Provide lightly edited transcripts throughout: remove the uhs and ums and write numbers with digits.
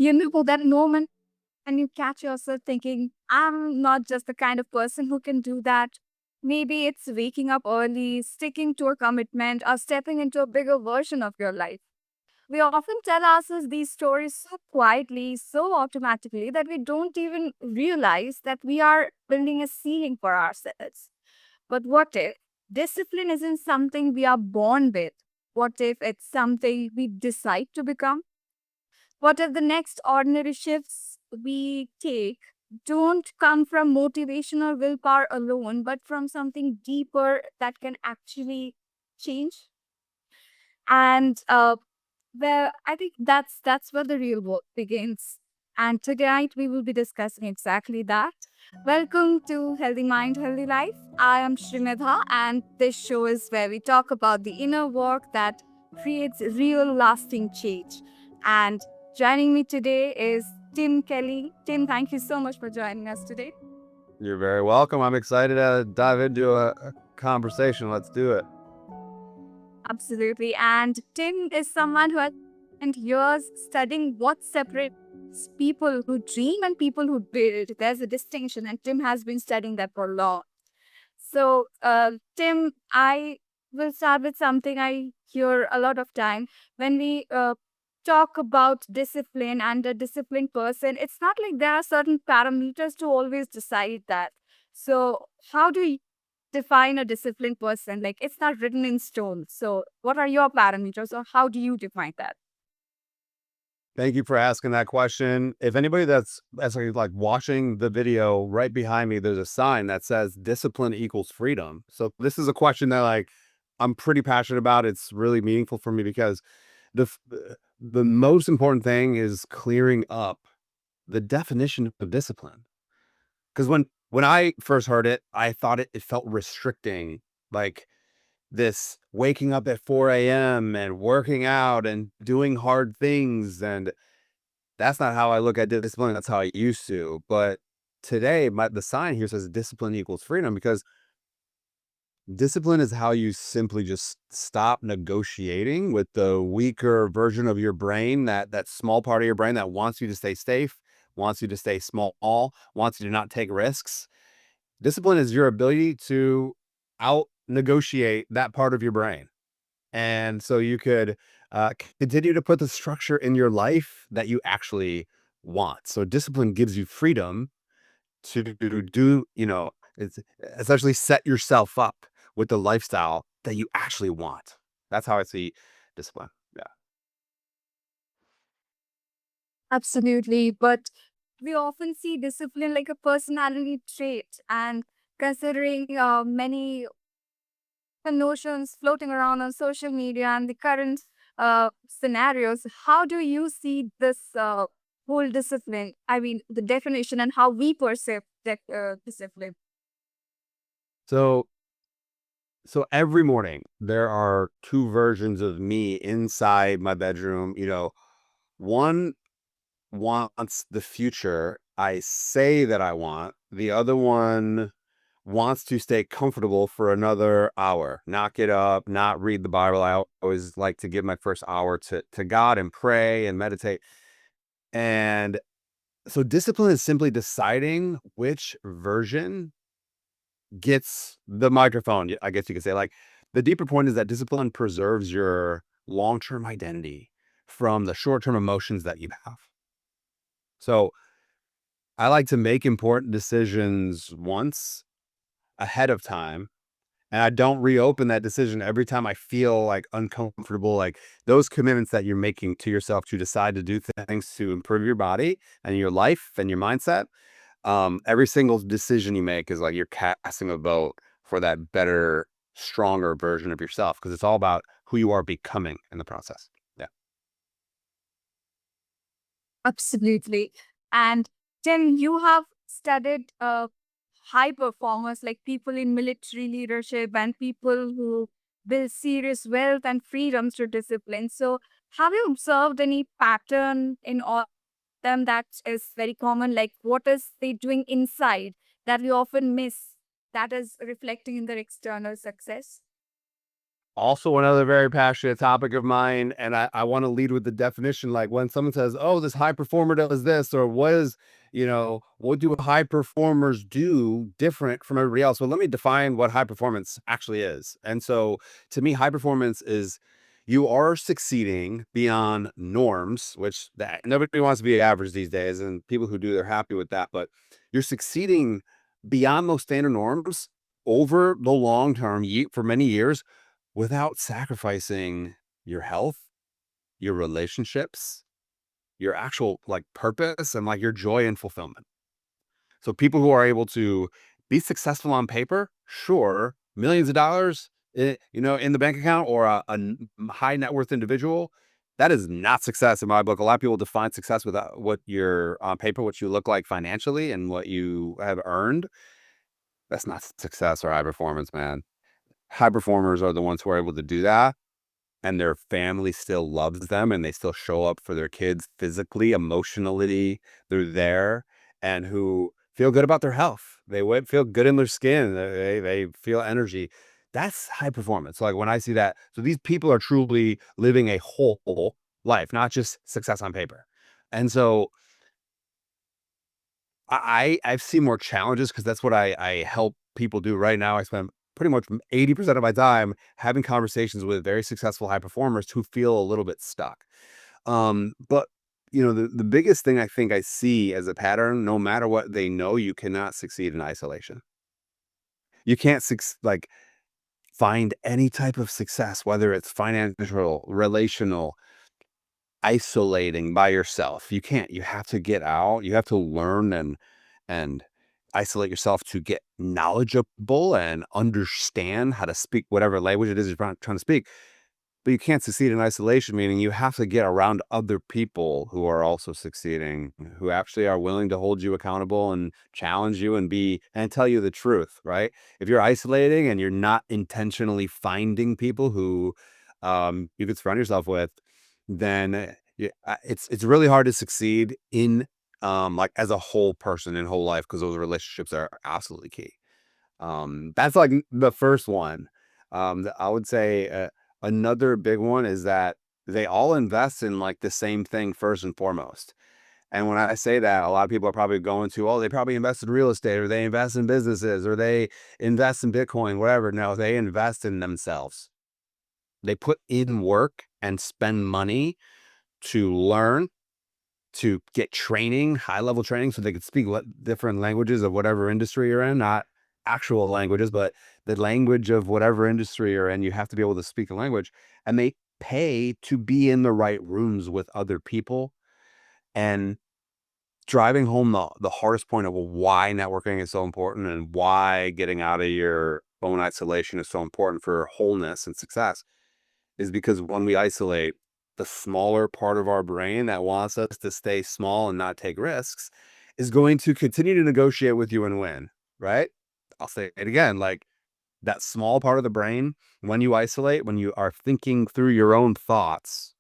You know that moment and you catch yourself thinking, I'm not just the kind of person who can do that. Maybe it's waking up early, sticking to a commitment, or stepping into a bigger version of your life. We often tell ourselves these stories so quietly, so automatically, that we don't even realize that we are building a ceiling for ourselves. But what if discipline isn't something we are born with? What if it's something we decide to become? What if the next ordinary shifts we take don't come from motivation or willpower alone, but from something deeper that can actually change? And well, I think that's where the real work begins. And tonight we will be discussing exactly that. Welcome to Healthy Mind, Healthy Life. I am Srinidha, and this show is where we talk about the inner work that creates real lasting change. And joining me today is Tim Kelly. Tim, thank you so much for joining us today. You're very welcome. I'm excited to dive into a conversation. Let's do it. Absolutely. And Tim is someone who has spent years studying what separates people who dream and people who build. There's a distinction, and Tim has been studying that for long. So, Tim, I will start with something I hear a lot of time when we talk about discipline and a disciplined person. It's not like there are certain parameters to always decide that. So, how do you define a disciplined person? Like, it's not written in stone. So, what are your parameters, or how do you define that? Thank you for asking that question. If anybody that's actually like watching the video right behind me, there's a sign that says discipline equals freedom. So this is a question that I'm pretty passionate about. It's really meaningful for me because the f- the most important thing is clearing up the definition of discipline. Because when I first heard it, I thought it felt restricting. Like this waking up at 4 a.m. and working out and doing hard things. And that's not how I look at discipline. That's how I used to. But today, the sign here says discipline equals freedom because discipline is how you simply just stop negotiating with the weaker version of your brain, that small part of your brain that wants you to stay safe, wants you to stay small, wants you to not take risks. Discipline is your ability to out negotiate that part of your brain. And so you could continue to put the structure in your life that you actually want. So discipline gives you freedom to do, it's essentially set yourself up with the lifestyle that you actually want. That's how I see discipline. Yeah. Absolutely. But we often see discipline like a personality trait. And considering many notions floating around on social media and the current scenarios, how do you see this whole discipline? I mean, the definition and how we perceive that discipline. So every morning there are two versions of me inside my bedroom. One wants the future I say that I want. The other one wants to stay comfortable for another hour, not get up, not read the Bible. I always like to give my first hour to God and pray and meditate. And so discipline is simply deciding which version gets the microphone. I guess you could say, like, the deeper point is that discipline preserves your long-term identity from the short-term emotions that you have. So I like to make important decisions once ahead of time, and I don't reopen that decision every time I feel like uncomfortable. Like those commitments that you're making to yourself to decide to do things to improve your body and your life and your mindset. Every single decision you make is like you're casting a vote for that better, stronger version of yourself because it's all about who you are becoming in the process. Yeah. Absolutely. And Tim, you have studied high performers like people in military leadership and people who build serious wealth and freedom through discipline. So, have you observed any pattern in all them that is very common? Like, what is they doing inside that we often miss that is reflecting in their external success? Also, another very passionate topic of mine, and I want to lead with the definition. Like when someone says, "Oh, this high performer does this," or "What is, what do high performers do different from everybody else?" Well, let me define what high performance actually is. And so, to me, high performance is you are succeeding beyond norms, which that nobody wants to be average these days, and people who do, they're happy with that. But you're succeeding beyond those standard norms over the long term, for many years without sacrificing your health, your relationships, your actual like purpose and like your joy and fulfillment. So people who are able to be successful on paper, sure, millions of dollars, in the bank account or high net worth individual, that is not success in my book. A lot of people define success with what you're on paper, what you look like financially, and what you have earned. That's not success or high performance, man. High performers are the ones who are able to do that and their family still loves them and they still show up for their kids physically, emotionally, they're there, and who feel good about their health. They would feel good in their skin. They feel energy. That's high performance. Like when I see that, so these people are truly living a whole life, not just success on paper. And so I've seen more challenges because that's what I help people do right now. I spend pretty much 80% of my time having conversations with very successful high performers who feel a little bit stuck. But the biggest thing I think I see as a pattern, no matter what they know, you cannot succeed in isolation. You can't like find any type of success, whether it's financial, relational, isolating by yourself. You can't. You have to get out. You have to learn and isolate yourself to get knowledgeable and understand how to speak whatever language it is you're trying to speak. But you can't succeed in isolation, meaning you have to get around other people who are also succeeding, who actually are willing to hold you accountable and challenge you and tell you the truth, right? If you're isolating and you're not intentionally finding people who you could surround yourself with, then it's really hard to succeed in like as a whole person in whole life because those relationships are absolutely key. That's like the first one. I would say another big one is that they all invest in like the same thing first and foremost. And when I say that, a lot of people are probably going to, oh, they probably invest in real estate or they invest in businesses or they invest in Bitcoin, whatever. No, they invest in themselves. They put in work and spend money to learn, to get training, high level training, so they could speak different languages of whatever industry you're in, not actual languages, but the language of whatever industry you're in. You have to be able to speak the language, and they pay to be in the right rooms with other people. And driving home the hardest point of why networking is so important and why getting out of your own isolation is so important for wholeness and success is because when we isolate, the smaller part of our brain that wants us to stay small and not take risks is going to continue to negotiate with you and win, right? I'll say it again, like that small part of the brain, when you isolate, when you are thinking through your own thoughts,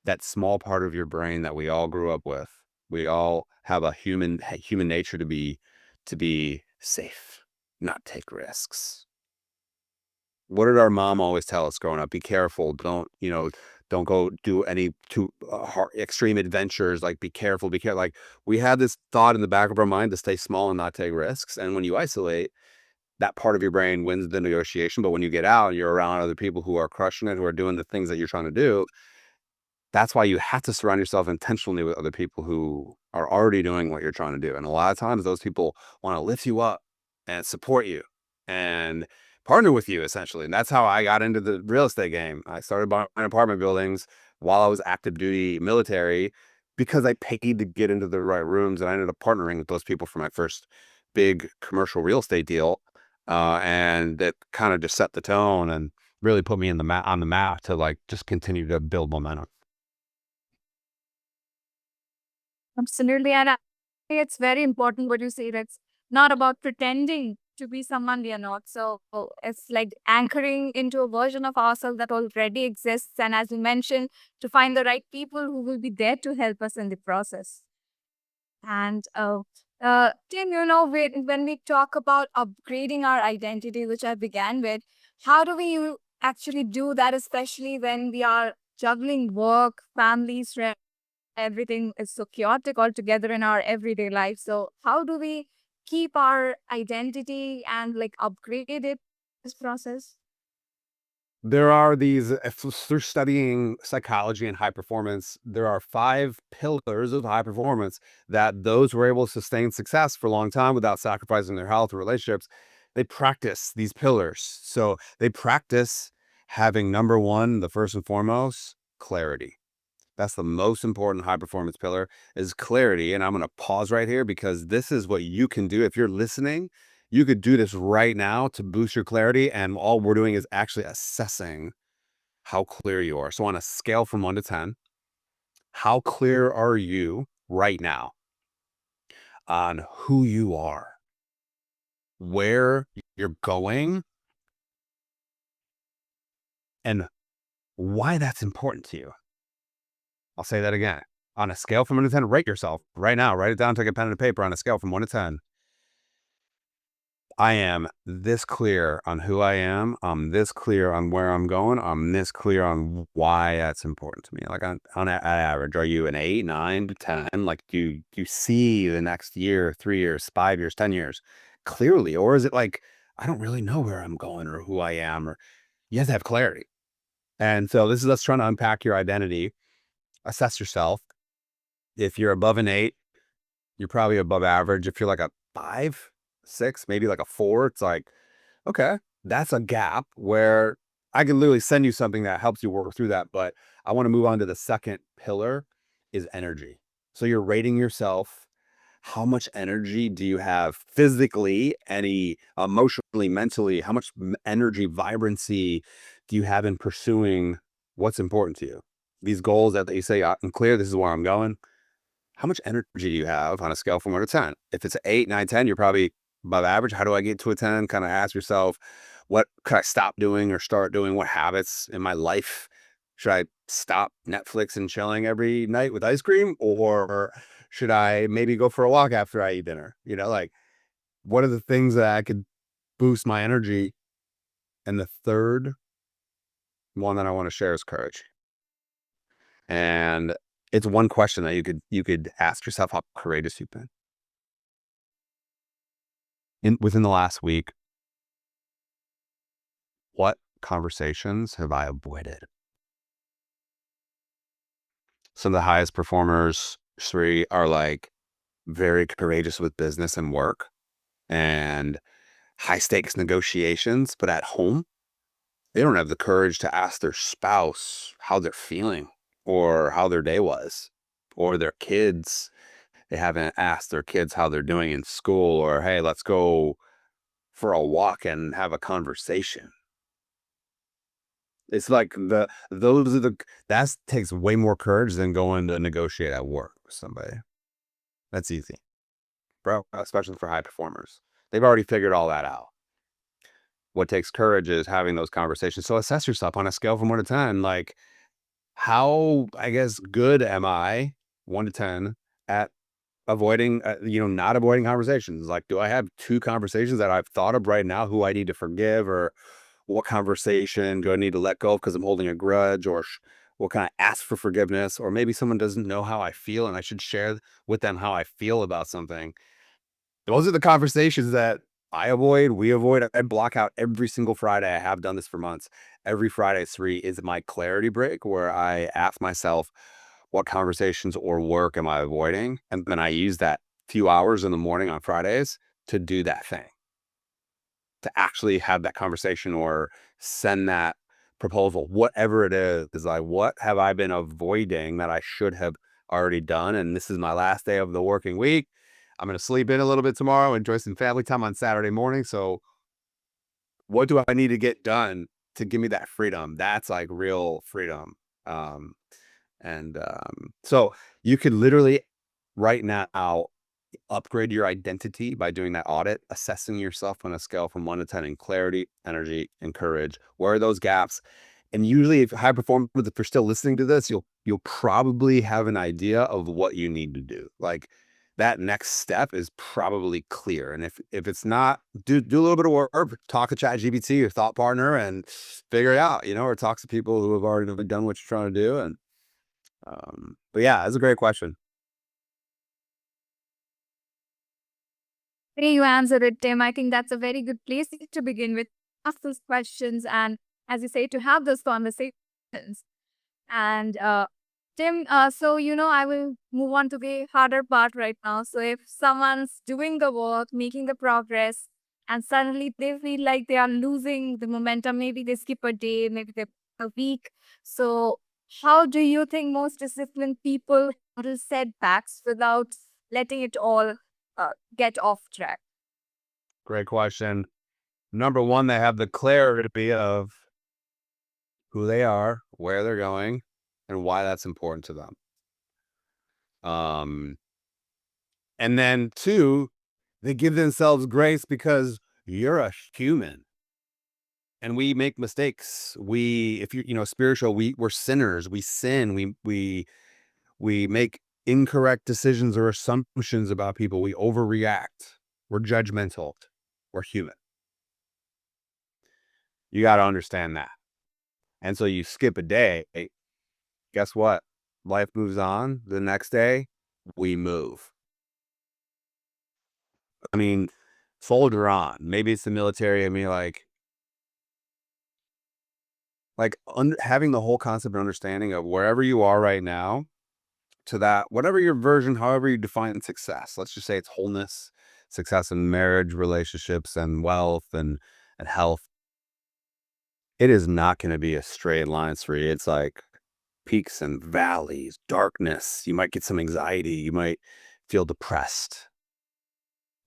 that small part of your brain that we all grew up with, we all have a human nature to be safe, not take risks. What did our mom always tell us growing up? Be careful. Don't go do any too extreme adventures. Like, be careful. Be careful. Like, we had this thought in the back of our mind to stay small and not take risks. And when you isolate, that part of your brain wins the negotiation. But when you get out and you're around other people who are crushing it, who are doing the things that you're trying to do, that's why you have to surround yourself intentionally with other people who are already doing what you're trying to do. And a lot of times those people want to lift you up and support you and partner with you essentially. And that's how I got into the real estate game. I started buying apartment buildings while I was active duty military because I paid to get into the right rooms. And I ended up partnering with those people for my first big commercial real estate deal. And it kind of just set the tone and really put me on the map to like just continue to build momentum. Absolutely. And I think it's very important what you say. That's not about pretending to be someone we are not. So it's like anchoring into a version of ourselves that already exists. And as you mentioned, to find the right people who will be there to help us in the process. And Tim, when we talk about upgrading our identity, which I began with, how do we actually do that, especially when we are juggling work, family stress, everything is so chaotic altogether in our everyday life. So, how do we keep our identity and like upgrade it this process? There are these, if through studying psychology and high performance, there are 5 pillars of high performance that those who are able to sustain success for a long time without sacrificing their health or relationships, they practice these pillars. So they practice having number 1, the first and foremost, clarity. That's the most important high performance pillar is clarity. And I'm going to pause right here because this is what you can do. If you're listening, you could do this right now to boost your clarity. And all we're doing is actually assessing how clear you are. So on a scale from 1 to 10, how clear are you right now on who you are, where you're going, and why that's important to you? I'll say that again. On a scale from 1 to 10, rate yourself right now. Write it down, take a pen and paper on a scale from 1 to 10. I am this clear on who I am. I'm this clear on where I'm going. I'm this clear on why that's important to me. Like on average, are you an 8, 9 to 10? Like, do you see the next year, 3 years, 5 years, 10 years clearly, or is it like I don't really know where I'm going or who I am? Or you have to have clarity. And so this is us trying to unpack your identity, assess yourself. If you're above an 8, you're probably above average. If you're like a 5, 6, maybe like a 4, it's like, okay, that's a gap where I can literally send you something that helps you work through that. But I want to move on to the second pillar is energy. So you're rating yourself. How much energy do you have physically, any emotionally, mentally? How much energy, vibrancy do you have in pursuing what's important to you? These goals that you say, I'm clear, this is where I'm going. How much energy do you have on a scale from 1 to 10? If it's 8, 9, 10, you're probably above average. How do I get to a 10? Kind of ask yourself, what could I stop doing or start doing? What habits in my life should I stop Netflix and chilling every night with ice cream? Or should I maybe go for a walk after I eat dinner? Like what are the things that I could boost my energy? And the third one that I want to share is courage. And it's one question that you could ask yourself how courageous you've been. Within the last week, what conversations have I avoided? Some of the highest performers, Sri, are like very courageous with business and work and high stakes negotiations, but at home, they don't have the courage to ask their spouse how they're feeling or how their day was, or their kids. They haven't asked their kids how they're doing in school, or hey, let's go for a walk and have a conversation. It's like those are the that takes way more courage than going to negotiate at work with somebody. That's easy, bro, especially for high performers. They've already figured all that out. What takes courage is having those conversations. So assess yourself on a scale from 1 to 10. Like, how, I guess, good am I, 1 to 10, at avoiding, not avoiding conversations? Like, do I have 2 conversations that I've thought of right now who I need to forgive, or what conversation do I need to let go of because I'm holding a grudge, or what can I ask for forgiveness? Or maybe someone doesn't know how I feel and I should share with them how I feel about something. Those are the conversations that I avoid, we avoid. I block out every single Friday. I have done this for months. Every Friday, 3 is my clarity break where I ask myself, what conversations or work am I avoiding? And then I use that few hours in the morning on Fridays to do that thing, to actually have that conversation or send that proposal, whatever it is like, what have I been avoiding that I should have already done? And this is my last day of the working week. I'm going to sleep in a little bit tomorrow, enjoy some family time on Saturday morning. So what do I need to get done to give me that freedom? That's like real freedom. Um, so you could literally right now upgrade your identity by doing that audit, assessing yourself on a scale from 1 to 10 in clarity, energy, and courage. Where are those gaps? And usually, if high performers, if you're still listening to this, you'll probably have an idea of what you need to do. Like that next step is probably clear. And if it's not, do a little bit of work, talk to ChatGPT, your thought partner, and figure it out, or talk to people who have already done what you're trying to do. And but yeah, that's a great question. Way you answered it, Tim. I think that's a very good place to begin with. Ask those questions and, as you say, to have those conversations. And Tim, so I will move on to the harder part right now. So if someone's doing the work, making the progress, and suddenly they feel like they are losing the momentum, maybe they skip a day, maybe they a week. So how do you think most disciplined people handle setbacks without letting it all get off track? Great question. Number one, they have the clarity of who they are, where they're going, and why that's important to them. Um, and then two, they give themselves grace because you're a human and we make mistakes. If you're, spiritual, we're sinners. We sin. We make incorrect decisions or assumptions about people. We overreact. We're judgmental. We're human. You got to understand that. And so you skip a day. Guess what? Life moves on. The next day, we move. I mean, soldier on. Maybe it's the military. I mean, having the whole concept and understanding of wherever you are right now to that, whatever your version, however you define success. Let's just say it's wholeness, success in marriage, relationships, and wealth and health. It is not going to be a straight line for you. It's like peaks and valleys, darkness. You might get some anxiety. You might feel depressed.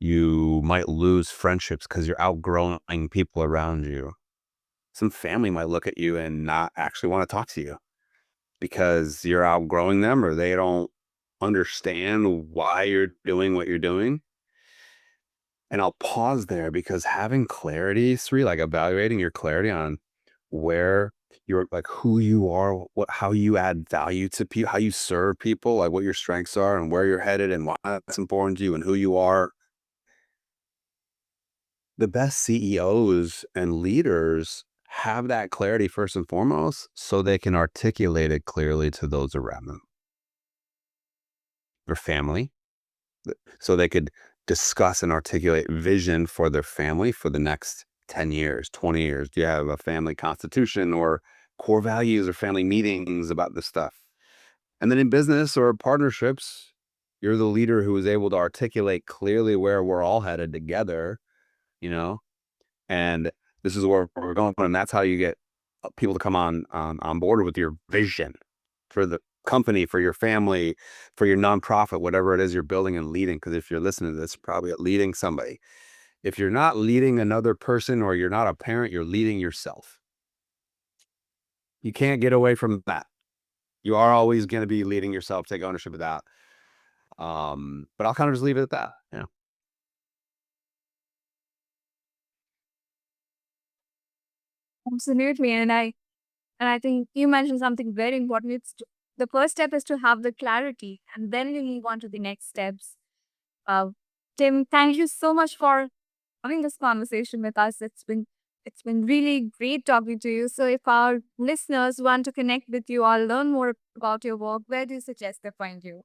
You might lose friendships because you're outgrowing people around you. Some family might look at you and not actually want to talk to you because you're outgrowing them or they don't understand why you're doing what you're doing. And I'll pause there because having clarity, Sri, like evaluating your clarity on where you're, like who you are, how you add value to people, how you serve people, like what your strengths are and where you're headed and why that's important to you and who you are. The best CEOs and leaders have that clarity first and foremost so they can articulate it clearly to those around them, their family, so they could discuss and articulate vision for their family for the next 10 years, 20 years. Do you have a family constitution or core values or family meetings about this stuff? And then in business or partnerships, you're the leader who is able to articulate clearly where we're all headed together, you know, and this is where we're going. And that's how you get people to come on board with your vision for the company, for your family, for your nonprofit, whatever it is you're building and leading. Because if you're listening to this, probably leading somebody. If you're not leading another person or you're not a parent, you're leading yourself. You can't get away from that. You are always going to be leading yourself. Take ownership of that. But I'll kind of just leave it at that. Yeah. Absolutely. And I think you mentioned something very important. The first step is to have the clarity, and then we move on to the next steps. Uh, Tim, thank you so much for having this conversation with us. It's been really great talking to you. So, if our listeners want to connect with you or learn more about your work, where do you suggest they find you?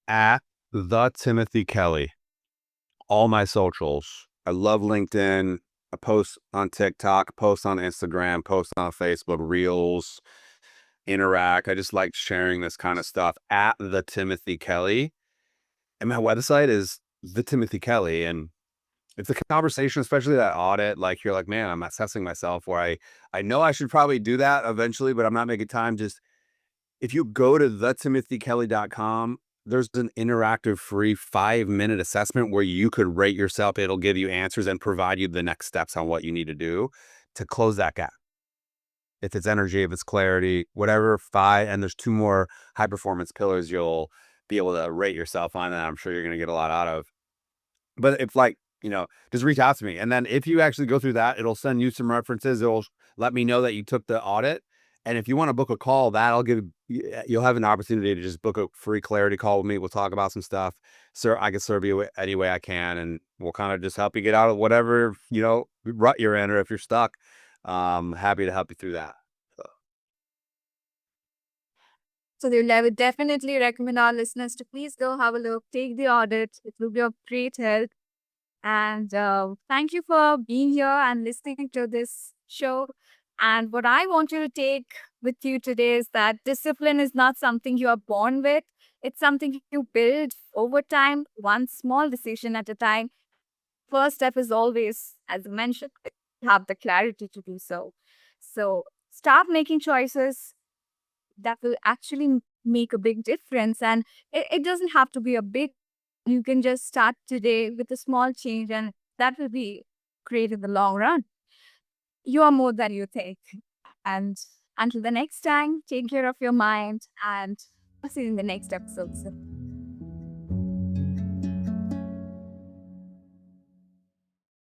At the Timothy Kelly. All my socials. I love LinkedIn. I post on TikTok, post on Instagram, post on Facebook, Reels, interact. I just like sharing this kind of stuff at the Timothy Kelly. And my website is the Timothy Kelly. And it's a conversation, especially that audit. Like you're like, man, I'm assessing myself where I know I should probably do that eventually, but I'm not making time. Just if you go to thetimothykelly.com, there's an interactive free 5-minute assessment where you could rate yourself. It'll give you answers and provide you the next steps on what you need to do to close that gap. If it's energy, if it's clarity, whatever, five, and there's 2 more high performance pillars you'll be able to rate yourself on, and I'm sure you're going to get a lot out of. But if just reach out to me. And then if you actually go through that, it'll send you some references. It'll let me know that you took the audit. And if you want to book a call, you'll have an opportunity to just book a free clarity call with me. We'll talk about some stuff. Sir, I can serve you any way I can, and we'll kind of just help you get out of whatever, rut you're in, or if you're stuck, happy to help you through that. So, So I would definitely recommend our listeners to please go have a look, take the audit. It will be of great help. And thank you for being here and listening to this show. And what I want you to take with you today is that discipline is not something you are born with. It's something you build over time, one small decision at a time. First step is always, as I mentioned, have the clarity to do so. So start making choices that will actually make a big difference. And it doesn't have to be a big, you can just start today with a small change, and that will be great in the long run. You are more than you think. And until the next time, take care of your mind, and I'll see you in the next episode.